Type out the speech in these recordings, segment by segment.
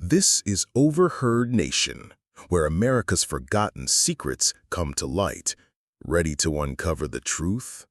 This is Overheard Nation, where America's forgotten secrets come to light. Ready to uncover the truth?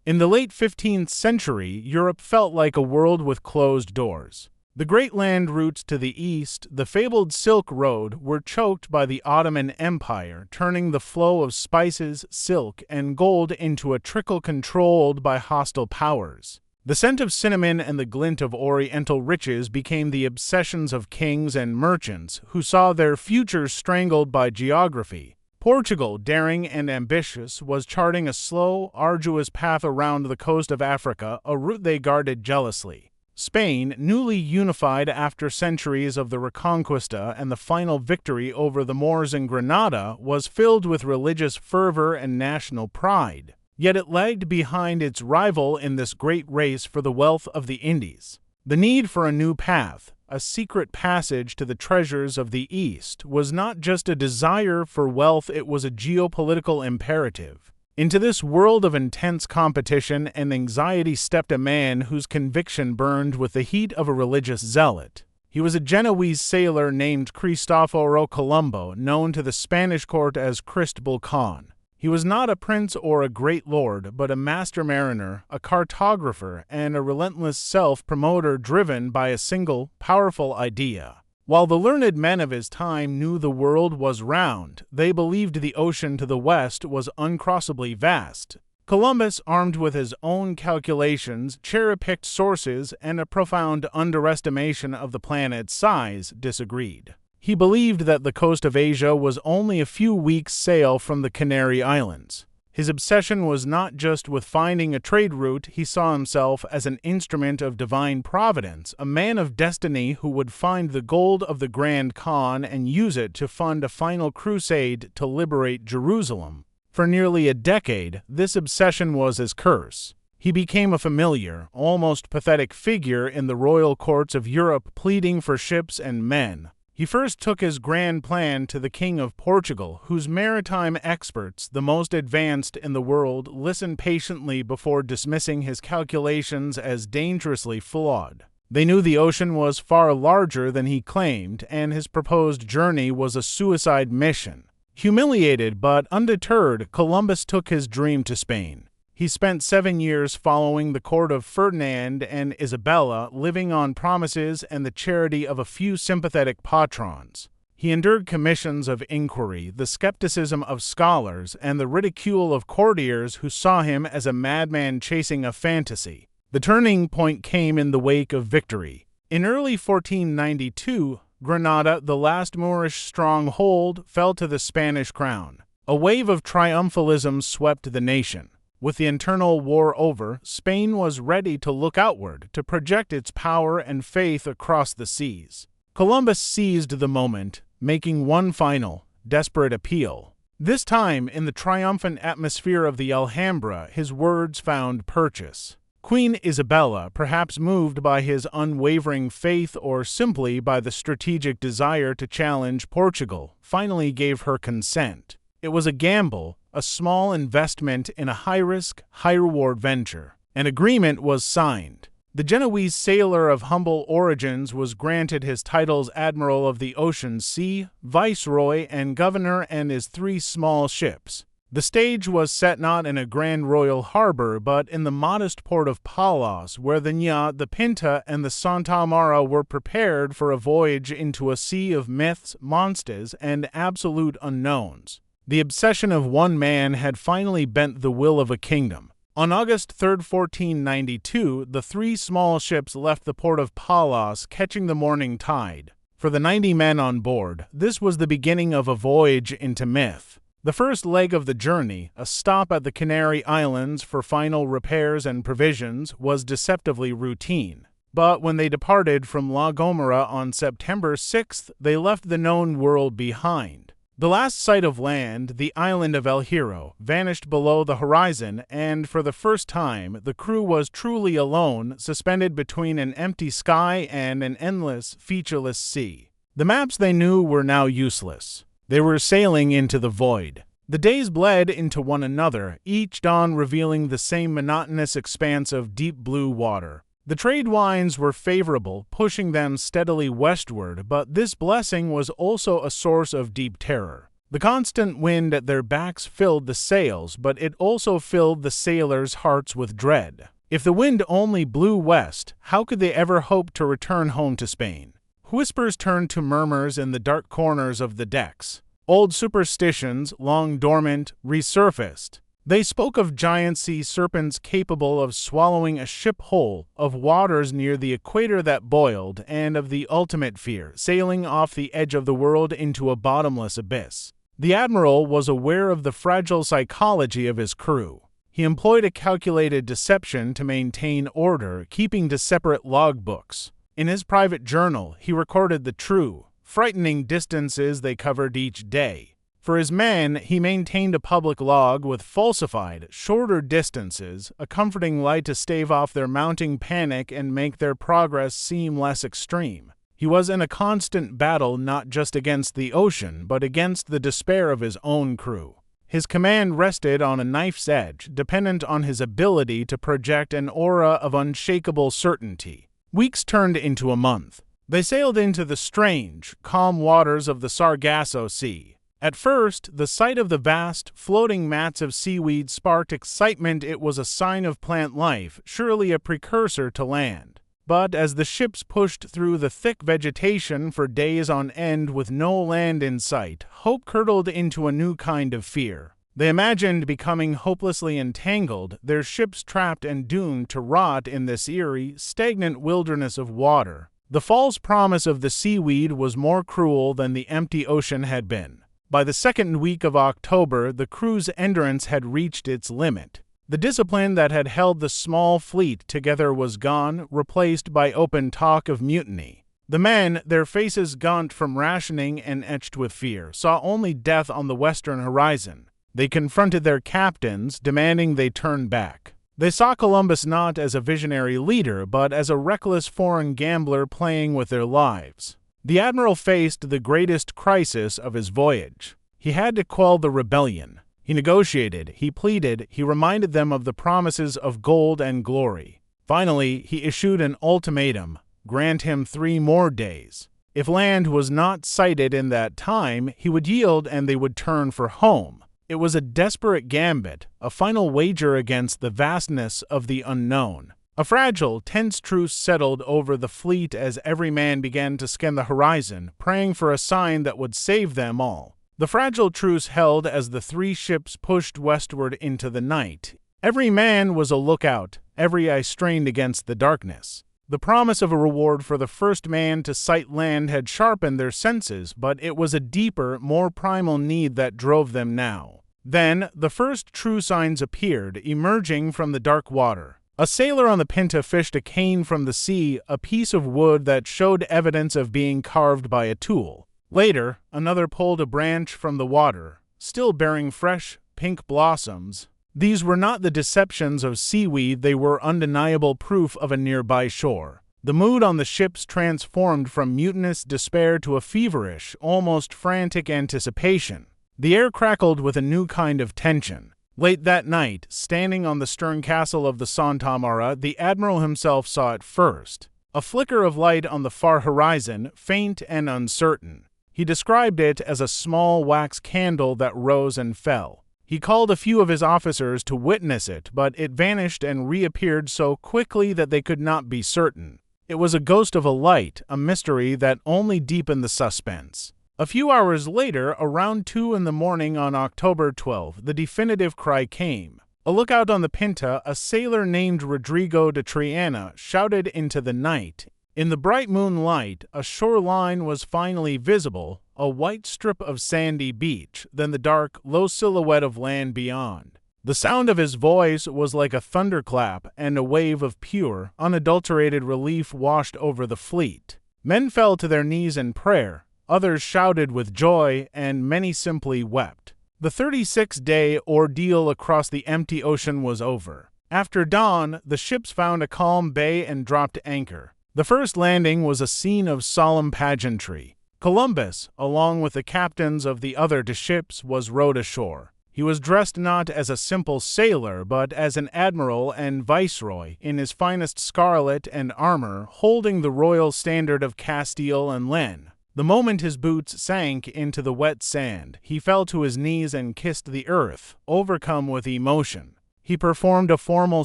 In the late 15th century, Europe felt like a world with closed doors. The great land routes to the east, the fabled Silk Road, were choked by the Ottoman Empire, turning the flow of spices, silk, and gold into a trickle controlled by hostile powers. The scent of cinnamon and the glint of oriental riches became the obsessions of kings and merchants who saw their futures strangled by geography. Portugal, daring and ambitious, was charting a slow, arduous path around the coast of Africa, a route they guarded jealously. Spain, newly unified after centuries of the Reconquista and the final victory over the Moors in Granada, was filled with religious fervor and national pride. Yet it lagged behind its rival in this great race for the wealth of the Indies. The need for a new path, a secret passage to the treasures of the East, was not just a desire for wealth, it was a geopolitical imperative. Into this world of intense competition and anxiety stepped a man whose conviction burned with the heat of a religious zealot. He was a Genoese sailor named Cristoforo Colombo, known to the Spanish court as Cristobal Khan. He was not a prince or a great lord, but a master mariner, a cartographer, and a relentless self-promoter driven by a single, powerful idea. While the learned men of his time knew the world was round, they believed the ocean to the west was uncrossably vast. Columbus, armed with his own calculations, cherry-picked sources, and a profound underestimation of the planet's size, disagreed. He believed that the coast of Asia was only a few weeks' sail from the Canary Islands. His obsession was not just with finding a trade route, he saw himself as an instrument of divine providence, a man of destiny who would find the gold of the Grand Khan and use it to fund a final crusade to liberate Jerusalem. For nearly a decade, this obsession was his curse. He became a familiar, almost pathetic figure in the royal courts of Europe, pleading for ships and men. He first took his grand plan to the King of Portugal, whose maritime experts, the most advanced in the world, listened patiently before dismissing his calculations as dangerously flawed. They knew the ocean was far larger than he claimed, and his proposed journey was a suicide mission. Humiliated but undeterred, Columbus took his dream to Spain. He spent 7 years following the court of Ferdinand and Isabella, living on promises and the charity of a few sympathetic patrons. He endured commissions of inquiry, the skepticism of scholars, and the ridicule of courtiers who saw him as a madman chasing a fantasy. The turning point came in the wake of victory. In early 1492, Granada, the last Moorish stronghold, fell to the Spanish crown. A wave of triumphalism swept the nation. With the internal war over, Spain was ready to look outward, to project its power and faith across the seas. Columbus seized the moment, making one final, desperate appeal. This time, in the triumphant atmosphere of the Alhambra, his words found purchase. Queen Isabella, perhaps moved by his unwavering faith or simply by the strategic desire to challenge Portugal, finally gave her consent. It was a gamble, a small investment in a high-risk, high-reward venture. An agreement was signed. The Genoese sailor of humble origins was granted his titles Admiral of the Ocean Sea, Viceroy, and Governor, and his 3 small ships. The stage was set not in a grand royal harbor, but in the modest port of Palos, where the Nya, the Pinta, and the Santa Amara were prepared for a voyage into a sea of myths, monsters, and absolute unknowns. The obsession of one man had finally bent the will of a kingdom. On August 3, 1492, the 3 small ships left the port of Palos, catching the morning tide. For the 90 men on board, this was the beginning of a voyage into myth. The first leg of the journey, a stop at the Canary Islands for final repairs and provisions, was deceptively routine. But when they departed from La Gomera on September 6th, they left the known world behind. The last sight of land, the island of El Hierro, vanished below the horizon, and for the first time, the crew was truly alone, suspended between an empty sky and an endless, featureless sea. The maps they knew were now useless. They were sailing into the void. The days bled into one another, each dawn revealing the same monotonous expanse of deep blue water. The trade winds were favorable, pushing them steadily westward, but this blessing was also a source of deep terror. The constant wind at their backs filled the sails, but it also filled the sailors' hearts with dread. If the wind only blew west, how could they ever hope to return home to Spain? Whispers turned to murmurs in the dark corners of the decks. Old superstitions, long dormant, resurfaced. They spoke of giant sea serpents capable of swallowing a ship whole, of waters near the equator that boiled, and of the ultimate fear, sailing off the edge of the world into a bottomless abyss. The admiral was aware of the fragile psychology of his crew. He employed a calculated deception to maintain order, keeping to separate logbooks. In his private journal, he recorded the true, frightening distances they covered each day. For his men, he maintained a public log with falsified, shorter distances, a comforting light to stave off their mounting panic and make their progress seem less extreme. He was in a constant battle not just against the ocean, but against the despair of his own crew. His command rested on a knife's edge, dependent on his ability to project an aura of unshakable certainty. Weeks turned into a month. They sailed into the strange, calm waters of the Sargasso Sea. At first, the sight of the vast, floating mats of seaweed sparked excitement. It was a sign of plant life, surely a precursor to land. But as the ships pushed through the thick vegetation for days on end with no land in sight, hope curdled into a new kind of fear. They imagined becoming hopelessly entangled, their ships trapped and doomed to rot in this eerie, stagnant wilderness of water. The false promise of the seaweed was more cruel than the empty ocean had been. By the second week of October, the crew's endurance had reached its limit. The discipline that had held the small fleet together was gone, replaced by open talk of mutiny. The men, their faces gaunt from rationing and etched with fear, saw only death on the western horizon. They confronted their captains, demanding they turn back. They saw Columbus not as a visionary leader, but as a reckless foreign gambler playing with their lives. The admiral faced the greatest crisis of his voyage. He had to quell the rebellion. He negotiated, he pleaded, he reminded them of the promises of gold and glory. Finally, he issued an ultimatum: grant him 3 more days. If land was not sighted in that time, he would yield and they would turn for home. It was a desperate gambit, a final wager against the vastness of the unknown. A fragile, tense truce settled over the fleet as every man began to scan the horizon, praying for a sign that would save them all. The fragile truce held as the 3 ships pushed westward into the night. Every man was a lookout, every eye strained against the darkness. The promise of a reward for the first man to sight land had sharpened their senses, but it was a deeper, more primal need that drove them now. Then, the first true signs appeared, emerging from the dark water. A sailor on the Pinta fished a cane from the sea, a piece of wood that showed evidence of being carved by a tool. Later, another pulled a branch from the water, still bearing fresh, pink blossoms. These were not the deceptions of seaweed, they were undeniable proof of a nearby shore. The mood on the ships transformed from mutinous despair to a feverish, almost frantic anticipation. The air crackled with a new kind of tension. Late that night, standing on the stern castle of the Santa Maria, the admiral himself saw it first. A flicker of light on the far horizon, faint and uncertain. He described it as a small wax candle that rose and fell. He called a few of his officers to witness it, but it vanished and reappeared so quickly that they could not be certain. It was a ghost of a light, a mystery that only deepened the suspense. A few hours later, around 2 in the morning on October 12, the definitive cry came. A lookout on the Pinta, a sailor named Rodrigo de Triana, shouted into the night. In the bright moonlight, a shoreline was finally visible, a white strip of sandy beach, then the dark, low silhouette of land beyond. The sound of his voice was like a thunderclap, and a wave of pure, unadulterated relief washed over the fleet. Men fell to their knees in prayer. Others shouted with joy, and many simply wept. The 36-day ordeal across the empty ocean was over. After dawn, the ships found a calm bay and dropped anchor. The first landing was a scene of solemn pageantry. Columbus, along with the captains of the other 2 ships, was rowed ashore. He was dressed not as a simple sailor, but as an admiral and viceroy, in his finest scarlet and armor, holding the royal standard of Castile and Leon. The moment his boots sank into the wet sand, he fell to his knees and kissed the earth, overcome with emotion. He performed a formal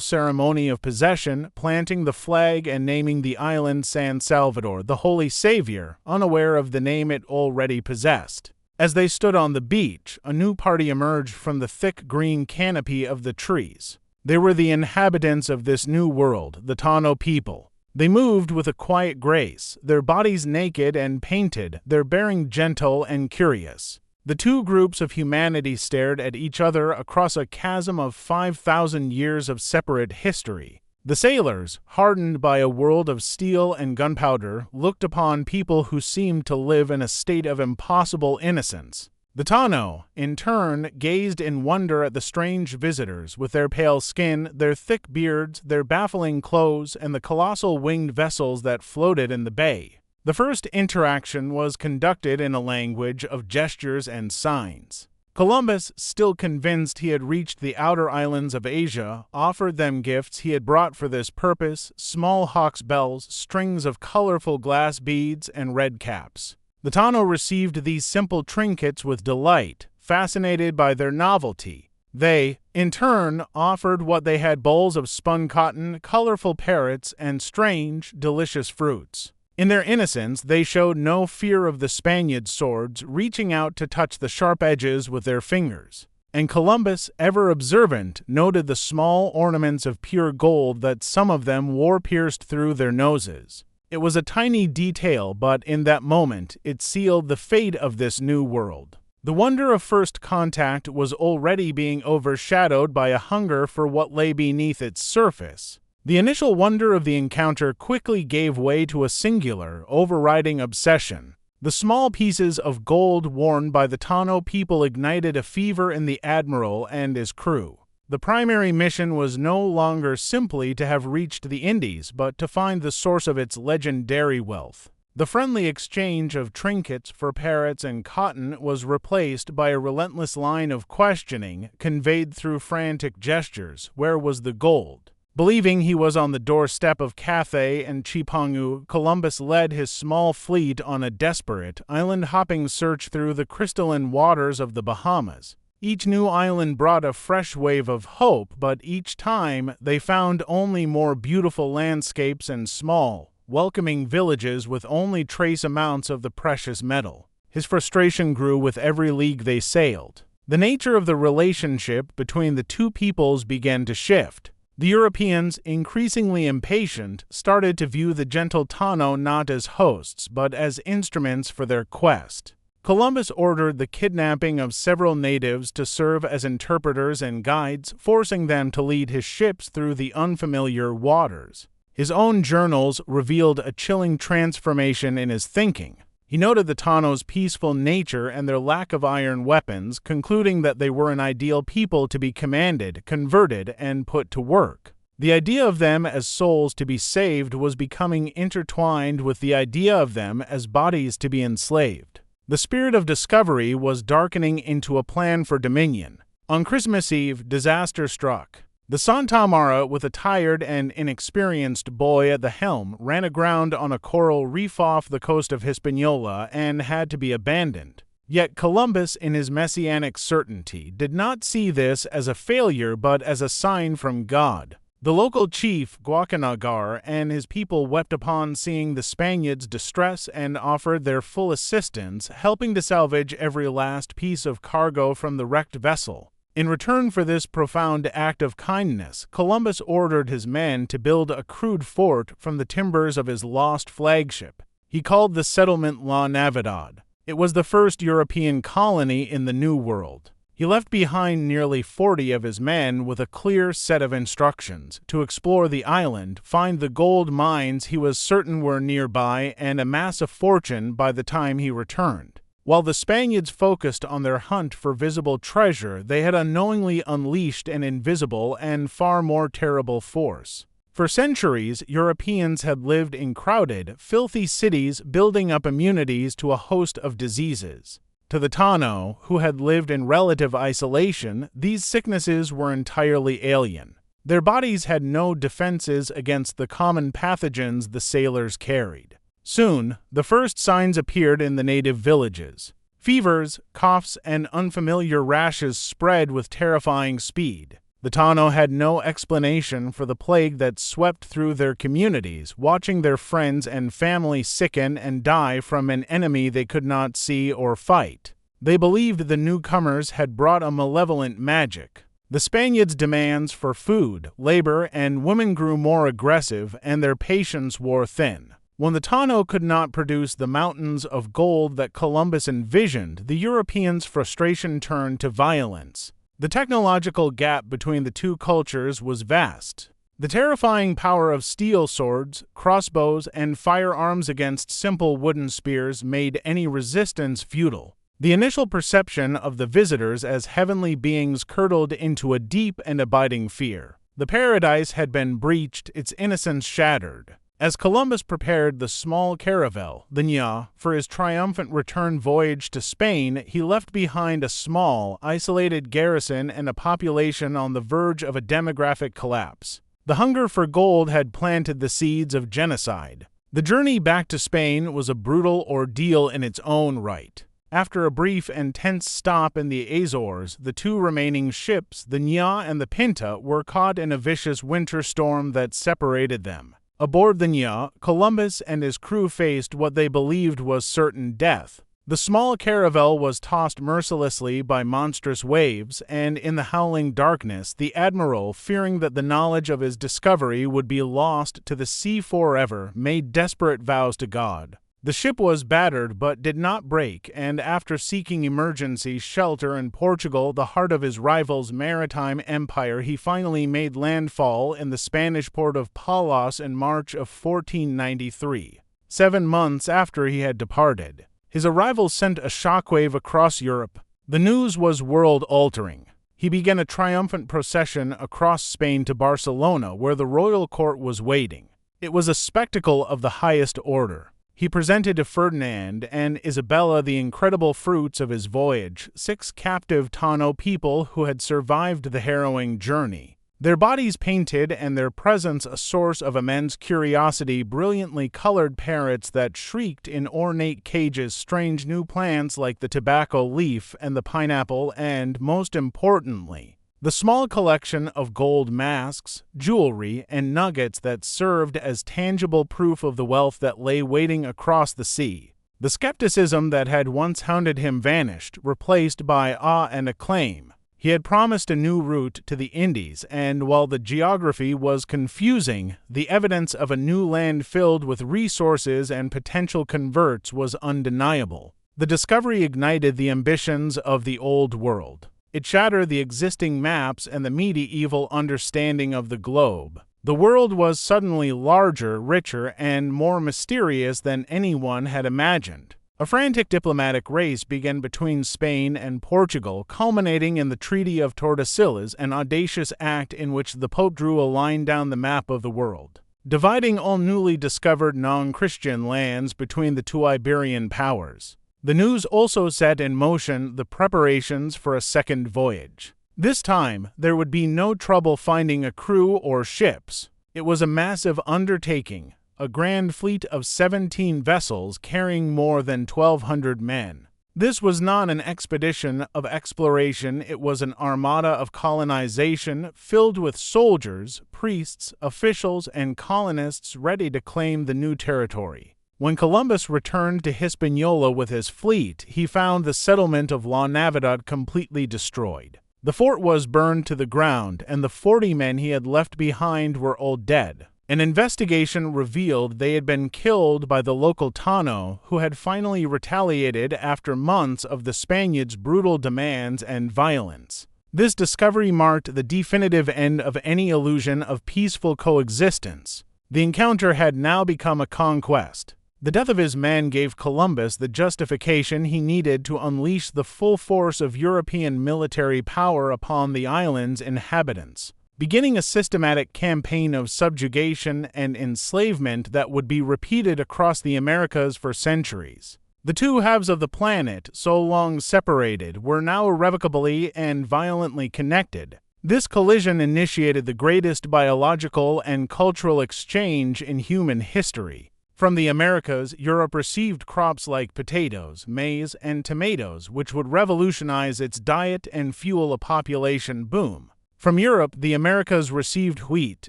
ceremony of possession, planting the flag and naming the island San Salvador, the Holy Savior, unaware of the name it already possessed. As they stood on the beach, a new party emerged from the thick green canopy of the trees. They were the inhabitants of this new world, the Taíno people. They moved with a quiet grace, their bodies naked and painted, their bearing gentle and curious. The two groups of humanity stared at each other across a chasm of 5,000 years of separate history. The sailors, hardened by a world of steel and gunpowder, looked upon people who seemed to live in a state of impossible innocence. The Taíno, in turn, gazed in wonder at the strange visitors, with their pale skin, their thick beards, their baffling clothes, and the colossal winged vessels that floated in the bay. The first interaction was conducted in a language of gestures and signs. Columbus, still convinced he had reached the outer islands of Asia, offered them gifts he had brought for this purpose: small hawk's bells, strings of colorful glass beads, and red caps. The Taíno received these simple trinkets with delight, fascinated by their novelty. They, in turn, offered what they had: bowls of spun cotton, colorful parrots, and strange, delicious fruits. In their innocence, they showed no fear of the Spaniards' swords, reaching out to touch the sharp edges with their fingers. And Columbus, ever observant, noted the small ornaments of pure gold that some of them wore pierced through their noses. It was a tiny detail, but in that moment it sealed the fate of this new world. The wonder of first contact was already being overshadowed by a hunger for what lay beneath its surface. The initial wonder of the encounter quickly gave way to a singular, overriding obsession. The small pieces of gold worn by the Taíno people ignited a fever in the admiral and his crew. The primary mission was no longer simply to have reached the Indies, but to find the source of its legendary wealth. The friendly exchange of trinkets for parrots and cotton was replaced by a relentless line of questioning, conveyed through frantic gestures. Where was the gold? Believing he was on the doorstep of Cathay and Chipangu, Columbus led his small fleet on a desperate, island-hopping search through the crystalline waters of the Bahamas. Each new island brought a fresh wave of hope, but each time they found only more beautiful landscapes and small, welcoming villages with only trace amounts of the precious metal. His frustration grew with every league they sailed. The nature of the relationship between the two peoples began to shift. The Europeans, increasingly impatient, started to view the gentle Taíno not as hosts, but as instruments for their quest. Columbus ordered the kidnapping of several natives to serve as interpreters and guides, forcing them to lead his ships through the unfamiliar waters. His own journals revealed a chilling transformation in his thinking. He noted the Taíno's peaceful nature and their lack of iron weapons, concluding that they were an ideal people to be commanded, converted, and put to work. The idea of them as souls to be saved was becoming intertwined with the idea of them as bodies to be enslaved. The spirit of discovery was darkening into a plan for dominion. On Christmas Eve, disaster struck. The Santa Maria, with a tired and inexperienced boy at the helm, ran aground on a coral reef off the coast of Hispaniola and had to be abandoned. Yet Columbus, in his messianic certainty, did not see this as a failure but as a sign from God. The local chief, Guacanagar, and his people wept upon seeing the Spaniards' distress and offered their full assistance, helping to salvage every last piece of cargo from the wrecked vessel. In return for this profound act of kindness, Columbus ordered his men to build a crude fort from the timbers of his lost flagship. He called the settlement La Navidad. It was the first European colony in the New World. He left behind nearly 40 of his men with a clear set of instructions to explore the island, find the gold mines he was certain were nearby, and amass a fortune by the time he returned. While the Spaniards focused on their hunt for visible treasure, they had unknowingly unleashed an invisible and far more terrible force. For centuries, Europeans had lived in crowded, filthy cities, building up immunities to a host of diseases. To the Taíno, who had lived in relative isolation, these sicknesses were entirely alien. Their bodies had no defenses against the common pathogens the sailors carried. Soon, the first signs appeared in the native villages. Fevers, coughs, and unfamiliar rashes spread with terrifying speed. The Taíno had no explanation for the plague that swept through their communities, watching their friends and family sicken and die from an enemy they could not see or fight. They believed the newcomers had brought a malevolent magic. The Spaniards' demands for food, labor, and women grew more aggressive, and their patience wore thin. When the Taíno could not produce the mountains of gold that Columbus envisioned, the Europeans' frustration turned to violence. The technological gap between the two cultures was vast. The terrifying power of steel swords, crossbows, and firearms against simple wooden spears made any resistance futile. The initial perception of the visitors as heavenly beings curdled into a deep and abiding fear. The paradise had been breached, its innocence shattered. As Columbus prepared the small caravel, the Nya, for his triumphant return voyage to Spain, he left behind a small, isolated garrison and a population on the verge of a demographic collapse. The hunger for gold had planted the seeds of genocide. The journey back to Spain was a brutal ordeal in its own right. After a brief and tense stop in the Azores, the two remaining ships, the Nya and the Pinta, were caught in a vicious winter storm that separated them. Aboard the Nya, Columbus and his crew faced what they believed was certain death. The small caravel was tossed mercilessly by monstrous waves, and in the howling darkness, the admiral, fearing that the knowledge of his discovery would be lost to the sea forever, made desperate vows to God. The ship was battered but did not break, and after seeking emergency shelter in Portugal, the heart of his rival's maritime empire, he finally made landfall in the Spanish port of Palos in March of 1493. 7 months after he had departed, his arrival sent a shockwave across Europe. The news was world-altering. He began a triumphant procession across Spain to Barcelona, where the royal court was waiting. It was a spectacle of the highest order. He presented to Ferdinand and Isabella the incredible fruits of his voyage, 6 captive Taíno people who had survived the harrowing journey. Their bodies painted and their presence a source of immense curiosity, brilliantly colored parrots that shrieked in ornate cages strange new plants like the tobacco leaf and the pineapple, and, most importantly, the small collection of gold masks, jewelry, and nuggets that served as tangible proof of the wealth that lay waiting across the sea. The skepticism that had once hounded him vanished, replaced by awe and acclaim. He had promised a new route to the Indies, and while the geography was confusing, the evidence of a new land filled with resources and potential converts was undeniable. The discovery ignited the ambitions of the Old World. It shattered the existing maps and the medieval understanding of the globe. The world was suddenly larger, richer, and more mysterious than anyone had imagined. A frantic diplomatic race began between Spain and Portugal, culminating in the Treaty of Tordesillas, an audacious act in which the Pope drew a line down the map of the world, dividing all newly discovered non-Christian lands between the two Iberian powers. The news also set in motion the preparations for a second voyage. This time, there would be no trouble finding a crew or ships. It was a massive undertaking, a grand fleet of 17 vessels carrying more than 1,200 men. This was not an expedition of exploration, it was an armada of colonization filled with soldiers, priests, officials, and colonists ready to claim the new territory. When Columbus returned to Hispaniola with his fleet, he found the settlement of La Navidad completely destroyed. The fort was burned to the ground, and the 40 men he had left behind were all dead. An investigation revealed they had been killed by the local Taíno, who had finally retaliated after months of the Spaniards' brutal demands and violence. This discovery marked the definitive end of any illusion of peaceful coexistence. The encounter had now become a conquest. The death of his men gave Columbus the justification he needed to unleash the full force of European military power upon the island's inhabitants, beginning a systematic campaign of subjugation and enslavement that would be repeated across the Americas for centuries. The two halves of the planet, so long separated, were now irrevocably and violently connected. This collision initiated the greatest biological and cultural exchange in human history. From the Americas, Europe received crops like potatoes, maize, and tomatoes, which would revolutionize its diet and fuel a population boom. From Europe, the Americas received wheat,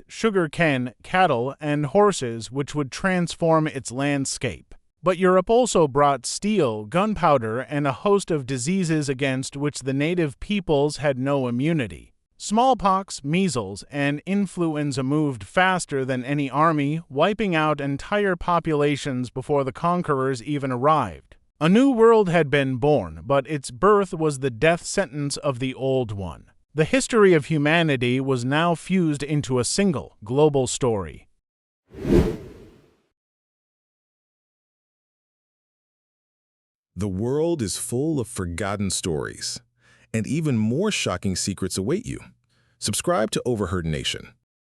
sugarcane, cattle, and horses, which would transform its landscape. But Europe also brought steel, gunpowder, and a host of diseases against which the native peoples had no immunity. Smallpox, measles, and influenza moved faster than any army, wiping out entire populations before the conquerors even arrived. A new world had been born, but its birth was the death sentence of the old one. The history of humanity was now fused into a single, global story. The world is full of forgotten stories, and even more shocking secrets await you. Subscribe to Overheard Nation.